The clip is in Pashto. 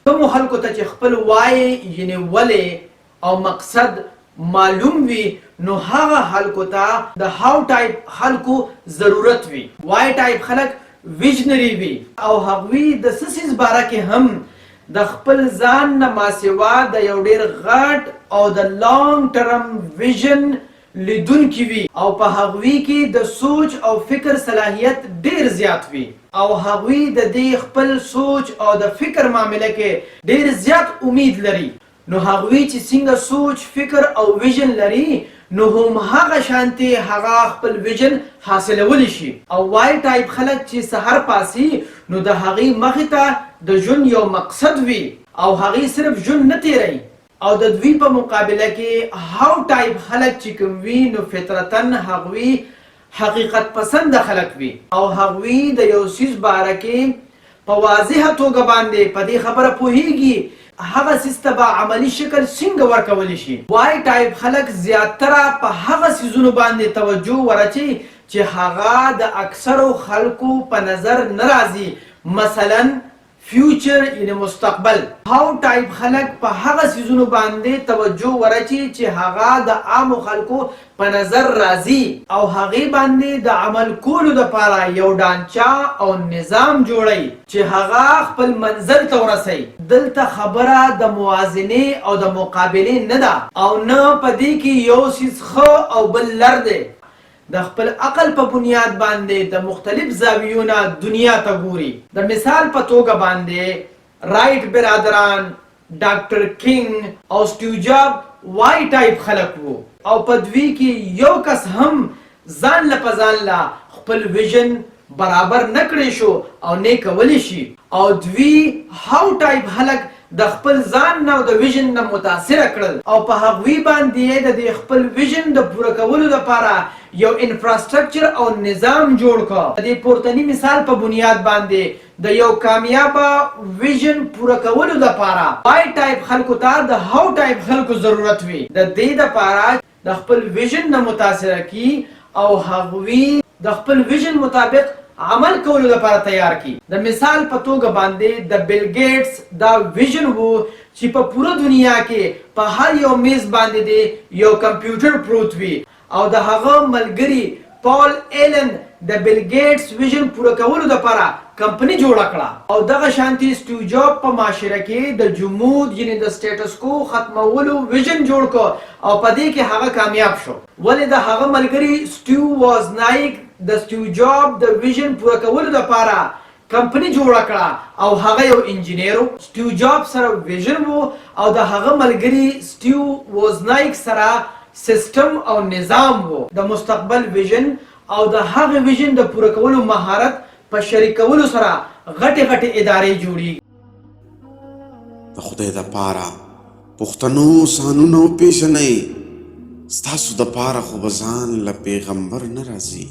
کومو خلکو ته چې خپل وای یعنی ولې او مقصد معلوم وي نو هغه خلکو ته د هاو ټایپ خلکو ضرورت وي. وای ټایپ خلک ویژنری وي او هغوی د سسیز باره کې هم د خپل ځان نه ماسوا د یو ډیر غټ او د لانګ ټرم ویژن لیدونکي وي او په هغوی کې د سوچ او فکر صلاحیت ډیر زیات وي او هغوی د دې خپل سوچ او د فکر معامله کې ډیر زیات امید لري. نو هغوی چې څنګه سوچ فکر او ویژن لري نو هم هغه شانتي هغه خپل ویژن حاصلولی شي. او وای ټایپ خلک چې سحر پاسي نو د هغې مخې ته د ژوند یو مقصد وي او هغې صرف ژوند نه تیروي. او د دوی په مقابله کې هاو ټایپ خلک چې کوم وي نو فطرتاً هغوی حقیقت پسند خلک وي او هغوی د یو څیز باره کې په واضحه توګه باندې په دې خبره پوهیږي هغه سیسته به عملی شکل څنګه ورکولی شي. وای ټایپ خلک زیاتره په هغه سیزونو باندې توجه ورچي چې هغه د اکثرو خلکو په نظر نه راځي، مثلا فیوچر یعنی مستقبل. هاو ټایپ خلک په هغه سیزونو باندې توجه ورچي چې هغه د عامو خلکو په نظر راځي او هغې باندې د عمل کولو دپاره یو ډانچه او نظام جوړوي چې هغه خپل منزل ته ورسوي. دلته خبره د موازنې او د مقابلې نه ده او نه په دې کې یو څیز ښه او بل لر دی. د خپل عقل په بنیاد باندې د مختلف زاویونه دنیا ته ګوري. د مثال په توګه باندې رایټ برادران، ډاکټر کینګ او سټیو جاب وای ټایپ خلک وو او په دوی کې یو کس هم ځان له په ځان له خپل ویژن برابر نه کړی شو او نه کولی شي. او دوی هاو ټایپ خلک د خپل ځان نه او د ویژن نه متاثره کړل او په هغوی باندې د خپل ویژن د پوره کولو لپاره یو انفراسترکچر او نظام جوړ کړ. د دې پورتني مثال په بنیاد باندې د یو کامیاب ویژن پوره کولو لپاره وای ټایپ خلکو ته د هاو ټایپ خلکو ضرورت وي د دې لپاره د خپل ویژن نه متاثره کی او هغوی د خپل ویژن مطابق عمل کولو لپاره تیار کی. د مثال په توګه باندې د بیل ګیټس دا ویژن وو چې په پوره دنیا کې په هر یو میز باندې دی یو کمپیوټر پروت وي او د هغه ملګري پال ایلن د بیل ګیټس ویژن پوره کولو لپاره کمپنی جوړه کړه او دغه شانتي سټیو جاب په معاشره کې د جمود یعنی د سټیټس کو ختمولو ویژن جوړ کړ او په دې کې هغه کامیاب شو. ولې د هغه ملګري سټیو وازنایک د سټیو جاب د ویژن پوره کولو لپاره کمپنی جوړه کړه او هغه یو انجینیر و. سټیو جاب سره ویژن وو او د هغه ملګري سټیو وازنایک سره سیستم او نظام وو. د مستقبل ویژن او د هغه ویژن د پوره کولو مهارت په شریکولو سره غټې غټې ادارې جوړیږي. د خدای دپاره پښتنو سانونو پیژنئ، ستاسو دپاره خو به ځان له پیغمبر نه راځي.